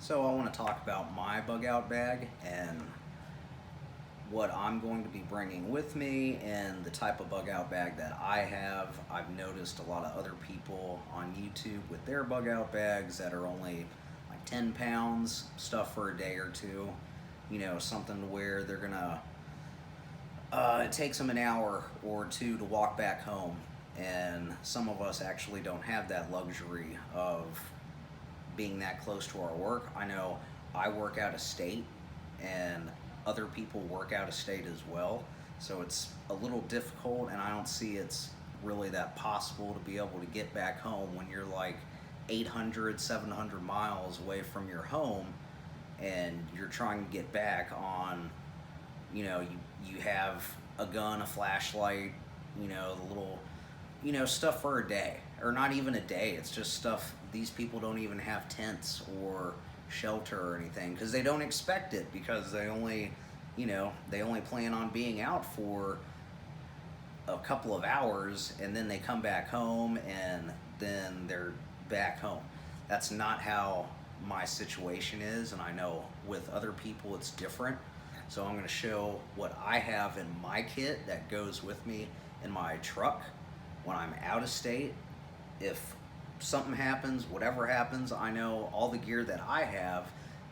So I want to talk about my bug out bag and what I'm going to be bringing with me and the type of bug out bag that I have. I've noticed a lot of other people on YouTube with their bug out bags that are only like 10 pounds, stuff for a day or two. You know, something to where they're gonna, it takes them an hour or two to walk back home. And some of us actually don't have that luxury of being that close to our work. I know I work out of state and other people work out of state as well. So it's a little difficult, and I don't see it's really that possible to be able to get back home when you're like 800, 700 miles away from your home and you're trying to get back on, you have a gun, a flashlight, the little stuff for a day, or not even a day. It's just stuff. These people don't even have tents or shelter or anything because they don't expect it, because they only plan on being out for a couple of hours, and then they come back home and then they're back home. That's not how my situation is, and I know with other people it's different. So I'm going to show what I have in my kit that goes with me in my truck when I'm out of state. If something happens, whatever happens, I know all the gear that I have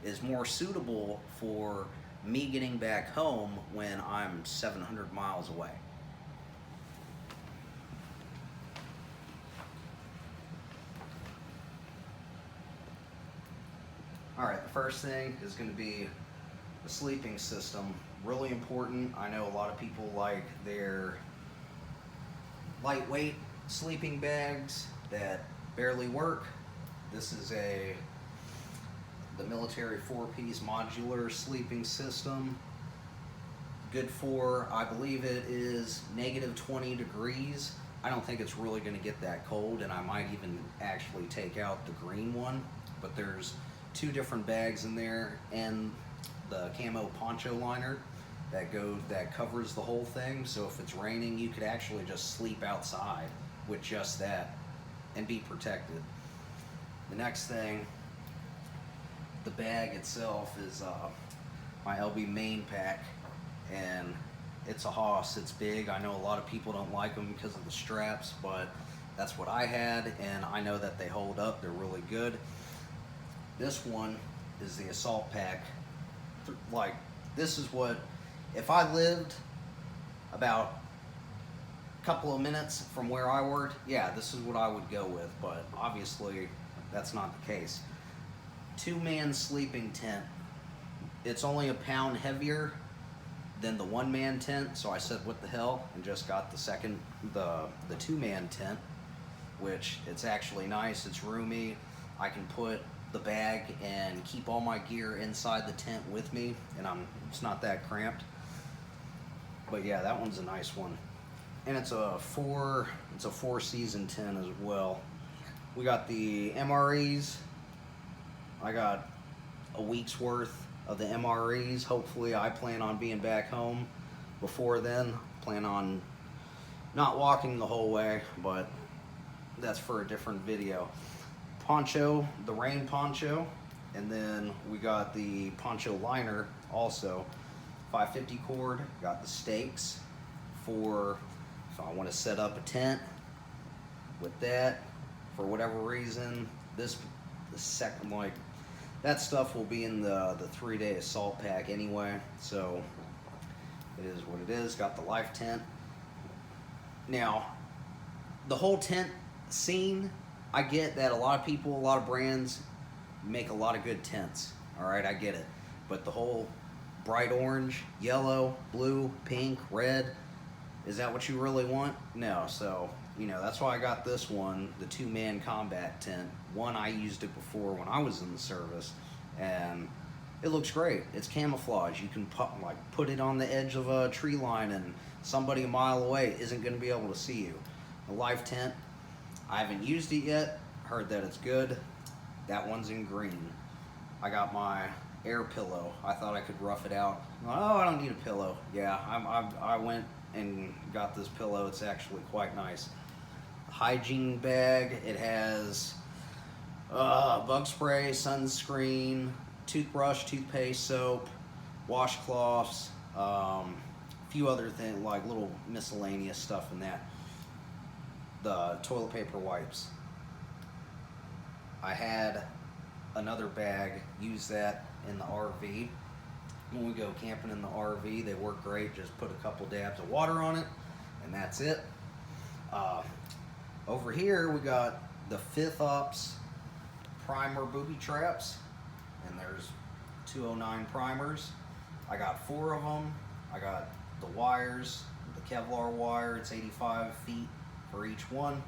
is more suitable for me getting back home when I'm 700 miles away. All right, the first thing is going to be the sleeping system. Really important. I know a lot of people like their lightweight sleeping bags that barely work. This is the military 4-piece modular sleeping system. Good for, I believe it is negative 20 degrees. I don't think it's really going to get that cold, and I might even actually take out the green one. But there's two different bags in there, and the camo poncho liner that covers the whole thing. So if it's raining, you could actually just sleep outside with just that and be protected. The next thing, the bag itself is my LB main pack, and it's a hoss. It's big. I know a lot of people don't like them because of the straps, but that's what I had, and I know that they hold up. They're really good. This one is the assault pack. Like, this is what, if I lived about a couple of minutes from where I worked, yeah, this is what I would go with, but obviously that's not the case. 2-man sleeping tent. It's only a pound heavier than the 1-man tent, so I said what the hell, and just got the 2-man tent, which it's actually nice. It's roomy. I can put the bag and keep all my gear inside the tent with me, and it's not that cramped. But yeah, that one's a nice one, and it's a 4-season tent as well. We got the MREs. I got a week's worth of the MREs. Hopefully, I plan on being back home before then. Plan on not walking the whole way, but that's for a different video. Poncho, the rain poncho, and then we got the poncho liner also. 550 cord, got the stakes for if I want to set up a tent with that for whatever reason. The second, like, that stuff will be in the 3-day assault pack anyway, so it is what it is. Got the life tent. Now, the whole tent scene, I get that a lot of people, a lot of brands make a lot of good tents. All right, I get it. But the whole bright orange, yellow, blue, pink, red, is that what you really want? No. So, that's why I got this one, the 2-man combat tent. One, I used it before when I was in the service, and it looks great. It's camouflage. You can put it on the edge of a tree line, and somebody a mile away isn't going to be able to see you. The life tent, I haven't used it yet. Heard that it's good. That one's in green. I got my air pillow. I thought I could rough it out. Oh, I don't need a pillow. Yeah, I went and got this pillow. It's actually quite nice. Hygiene bag. It has Bug spray, sunscreen, toothbrush, toothpaste, soap, washcloths, a few other things like little miscellaneous stuff in that. The toilet paper wipes. I had another bag, use that in the RV. When we go camping in the RV, they work great. Just put a couple dabs of water on it, and that's it. Over here, we got the 5th Ops primer booby traps, and there's 209 primers. I got 4 of them. I got the wires, the Kevlar wire. It's 85 feet for each one.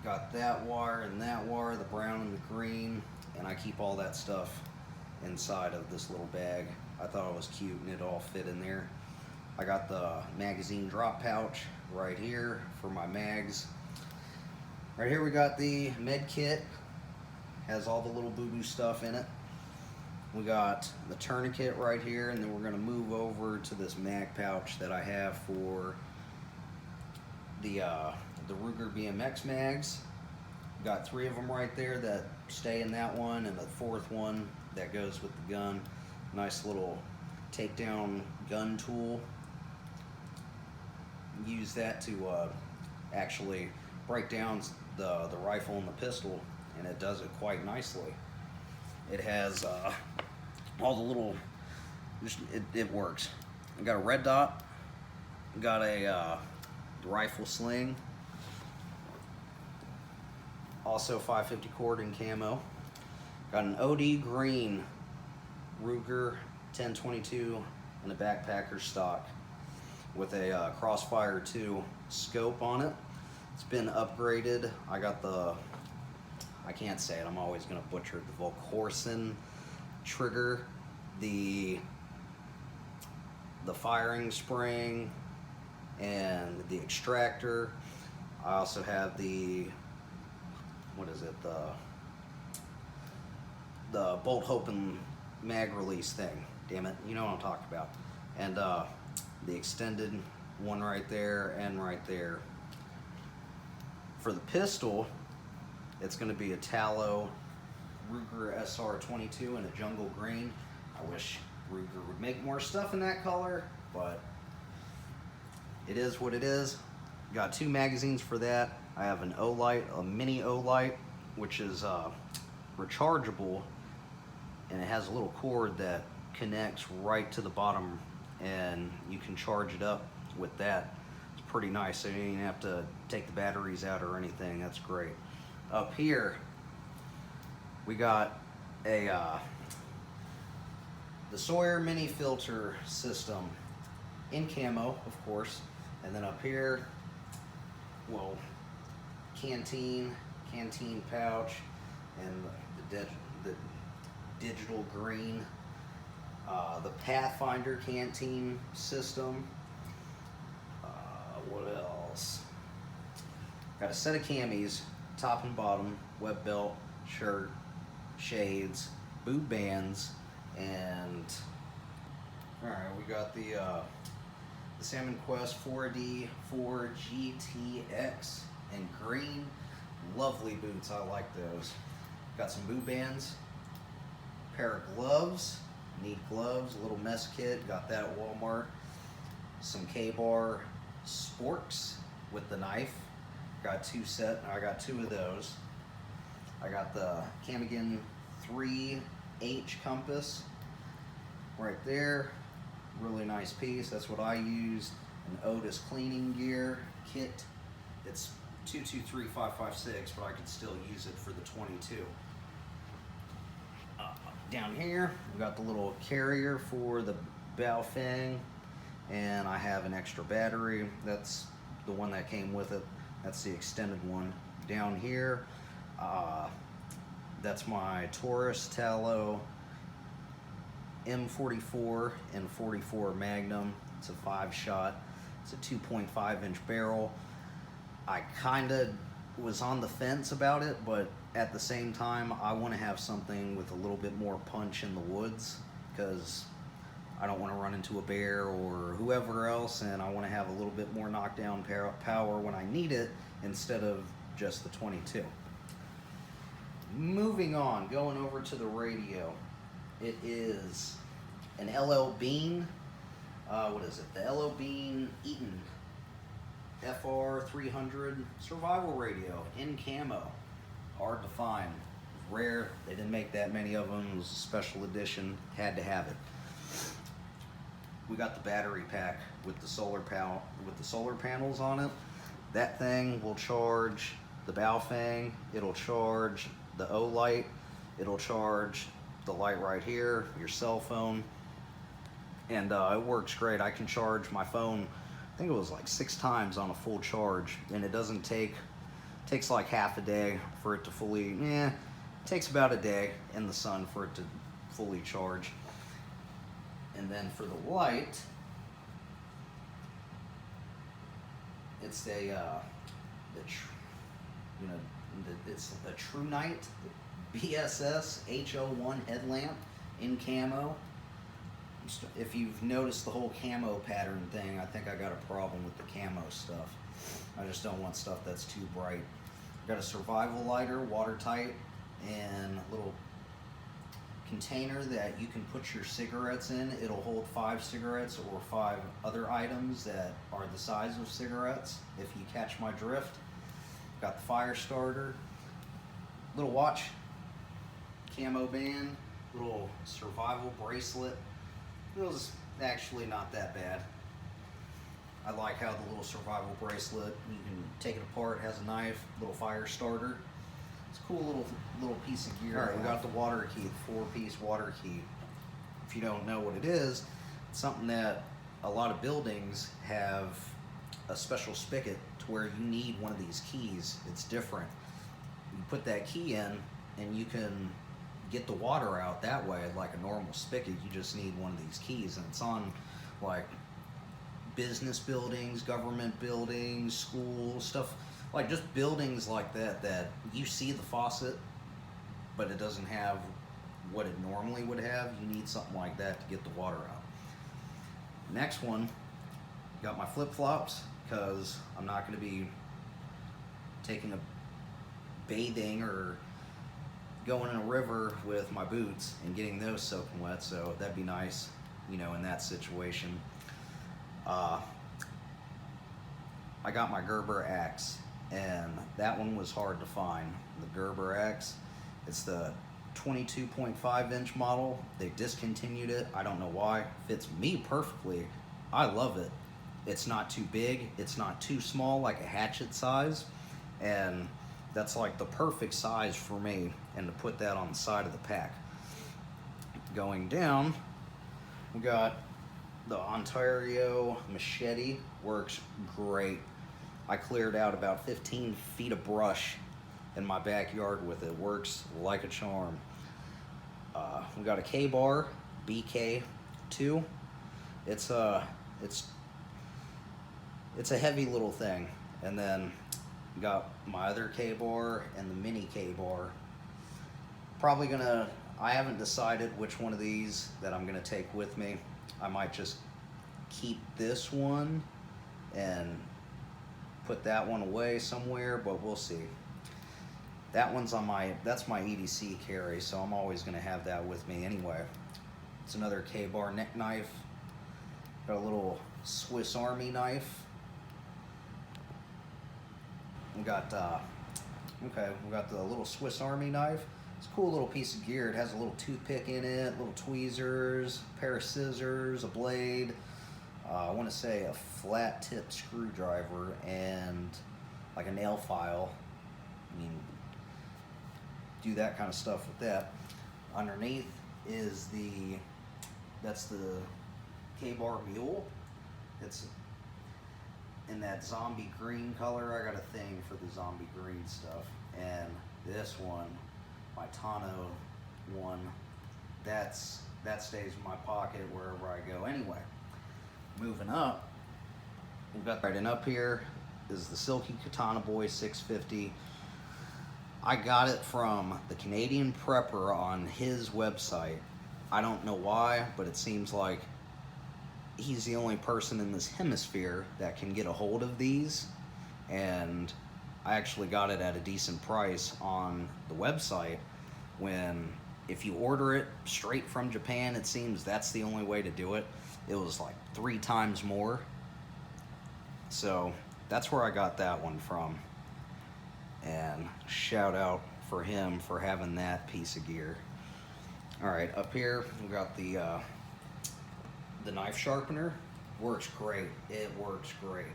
Got that wire and that wire, the brown and the green, and I keep all that stuff inside of this little bag. I thought it was cute and it all fit in there. I got the magazine drop pouch right here for my mags. Right here we got the med kit, has all the little boo-boo stuff in it. We got the tourniquet right here, and then we're gonna move over to this mag pouch that I have for the Ruger BMX mags. Got 3 of them right there that stay in that one, and the 4th one that goes with the gun. Nice little takedown gun tool. Use that to actually break down the rifle and the pistol, and it does it quite nicely. It has all the little, it works. I got a red dot, got a rifle sling, also 550 cord in camo. Got an OD green Ruger 1022 in a backpacker stock with a Crossfire 2 scope on it. It's been upgraded. I got the, I can't say it, I'm always gonna butcher it, the Volkorsen trigger, the firing spring, and the extractor. I also have the, what is it, the bolt open mag release thing. Damn it, you know what I'm talking about. And the extended one right there and right there. For the pistol, it's going to be a Tallow Ruger SR22 in a jungle green. I wish Ruger would make more stuff in that color, but it is what it is. Got 2 magazines for that. I have an Olight, a mini Olight, which is rechargeable, and it has a little cord that connects right to the bottom, and you can charge it up with that. It's pretty nice, so you don't even have to take the batteries out or anything. That's great. Up here, we got a the Sawyer mini filter system in camo, of course, and then up here, well, canteen pouch, and the digital green, the Pathfinder canteen system. What else? Got a set of camis, top and bottom, web belt, shirt, shades, boot bands, and all right, we got the Salmon Quest 4D 4 GTX in green. Lovely boots, I like those. Got some boot bands, pair of gloves, need gloves, a little mess kit, got that at Walmart. Some K-Bar sporks with the knife, got 2 set, I got 2 of those. I got the Camigan 3H compass right there, really nice piece, that's what I use. An Otis cleaning gear kit, it's 223556, but I could still use it for the 22. Down here, we got the little carrier for the Baofeng, and I have an extra battery. That's the one that came with it. That's the extended one. Down here, that's my Taurus Tallow M44 and 44 Magnum. It's a 5-shot. It's a 2.5 inch barrel. I kinda was on the fence about it, but at the same time, I want to have something with a little bit more punch in the woods, because I don't want to run into a bear or whoever else, and I want to have a little bit more knockdown power when I need it instead of just the 22. moving on, going over to the radio. It is an LL Bean. What is it? The LL Bean Eaton FR300 survival radio in camo. Hard to find. Rare. They didn't make that many of them. It was a special edition. Had to have it. We got the battery pack with the solar panels on it. That thing will charge the Baofeng. It'll charge the O light. It'll charge the light right here, your cell phone, and it works great. I can charge my phone, I think it was like 6 times on a full charge, and it doesn't takes like half a day for it to fully, it takes about a day in the sun for it to fully charge. And then for the light, it's it's a True Night BSS H01 headlamp in camo. If you've noticed the whole camo pattern thing, I think I got a problem with the camo stuff. I just don't want stuff that's too bright. Got a survival lighter, watertight, and a little container that you can put your cigarettes in. It'll hold 5 cigarettes or 5 other items that are the size of cigarettes, if you catch my drift. Got the fire starter, little watch, camo band, little survival bracelet. It was actually not that bad. I like how the little survival bracelet, you can take it apart, has a knife, little fire starter. It's a cool little piece of gear. All right, we got the water key, the 4-piece water key. If you don't know what it is, it's something that a lot of buildings have a special spigot to where you need one of these keys. It's different. You put that key in and you can get the water out that way like a normal spigot. You just need one of these keys, and it's on like business buildings, government buildings, schools, stuff like just buildings like that you see the faucet but it doesn't have what it normally would have. You need something like that to get the water out. Next one, got my flip-flops because I'm not going to be taking a bathing or going in a river with my boots and getting those soaking wet, so that'd be nice, in that situation. I got my Gerber axe, and that one was hard to find. The Gerber axe, it's the 22.5 inch model. They discontinued it. I don't know why. Fits me perfectly. I love it. It's not too big. It's not too small, like a hatchet size, and that's like the perfect size for me, and to put that on the side of the pack. Going down, we got the Ontario machete. Works great. I cleared out about 15 feet of brush in my backyard with it. Works like a charm. We got a K-Bar BK2. It's a heavy little thing. And then got my other K-Bar and the mini K-Bar. I haven't decided which one of these that I'm gonna take with me. I might just keep this one and put that one away somewhere, but we'll see. That's my EDC carry, so I'm always gonna have that with me anyway. It's another K-Bar neck knife. Got a little Swiss Army knife. We got the little Swiss Army knife. It's a cool little piece of gear. It has a little toothpick in it, little tweezers, a pair of scissors, a blade. I want to say a flat tip screwdriver and like a nail file. I mean, do that kind of stuff with that. Underneath is that's the K-Bar Mule. It's in that zombie green color. I got a thing for the zombie green stuff. And this one, my Tano one, that stays in my pocket wherever I go anyway. Moving up, we've got right in up here is the Silky Katana Boy 650. I got it from the Canadian Prepper on his website. I don't know why, but it seems like he's the only person in this hemisphere that can get a hold of these, and I actually got it at a decent price on the website when, if you order it straight from Japan, it seems that's the only way to do it. It was like 3 times more. So that's where I got that one from. And shout out for him for having that piece of gear. All right, up here we got the knife sharpener. Works great. It works great.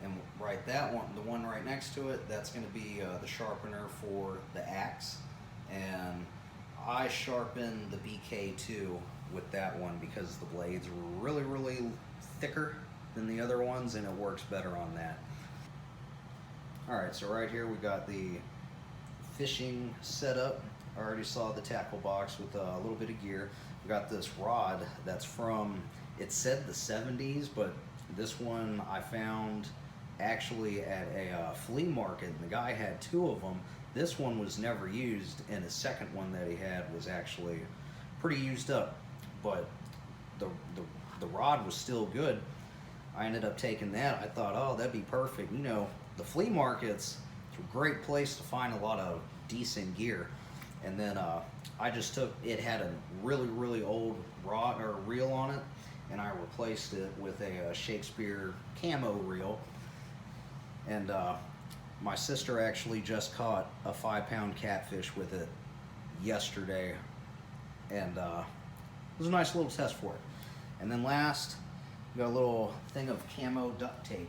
And right, that one, the one right next to it, that's going to be the sharpener for the axe. And I sharpen the BK2 with that one because the blades are really thicker than the other ones, and it works better on that. All right, so right here we got the fishing setup. I already saw the tackle box with a little bit of gear. We got this rod that's from, it said the 70s, but this one I found actually at a flea market, and the guy had 2 of them. This one was never used, and the second one that he had was actually pretty used up, but the rod was still good. I ended up taking that. I thought, oh, that'd be perfect. You know, the flea markets, it's a great place to find a lot of decent gear. And then I just took, it had a really old rod or reel on it, and I replaced it with a Shakespeare camo reel. And my sister actually just caught a 5-pound catfish with it yesterday, and it was a nice little test for it. And then last, we got a little thing of camo duct tape,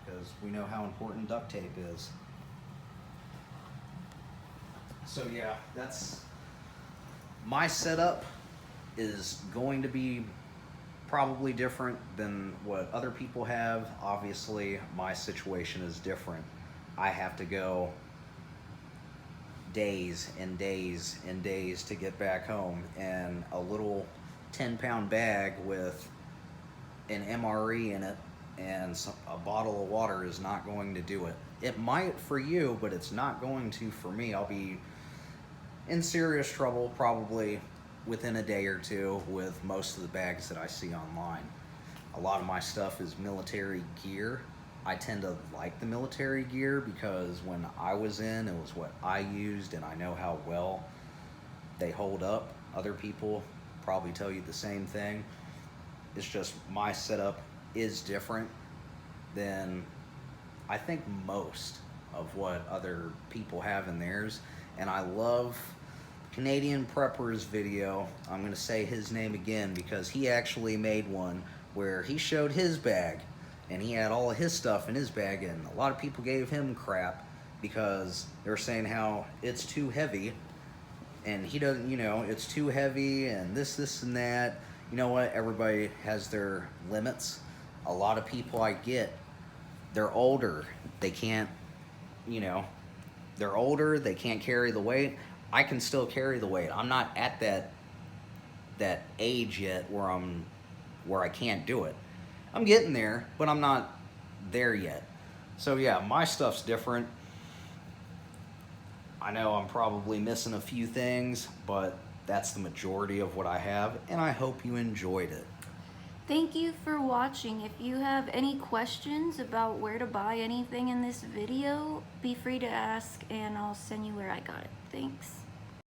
because we know how important duct tape is. So yeah, that's my setup. Is going to be probably different than what other people have. Obviously, my situation is different. I have to go days and days and days to get back home, and a little 10-pound bag with an MRE in it and a bottle of water is not going to do it. It might for you, but it's not going to for me. I'll be in serious trouble probably within a day or two with most of the bags that I see online. A lot of my stuff is military gear. I tend to like the military gear because when I was in, it was what I used, and I know how well they hold up. Other people probably tell you the same thing. It's just my setup is different than I think most of what other people have in theirs. And I love Canadian Prepper's video. I'm going to say his name again because he actually made one where he showed his bag and he had all of his stuff in his bag, and a lot of people gave him crap because they were saying how it's too heavy and he doesn't, you know, it's too heavy and this and that. You know what? Everybody has their limits. A lot of people I get, they're older. They can't, you know, they're older. They can't carry the weight. I can still carry the weight. I'm not at that age yet where I can't do it. I'm getting there, but I'm not there yet. So yeah, my stuff's different. I know I'm probably missing a few things, but that's the majority of what I have, and I hope you enjoyed it. Thank you for watching. If you have any questions about where to buy anything in this video, be free to ask and I'll send you where I got it. Thanks.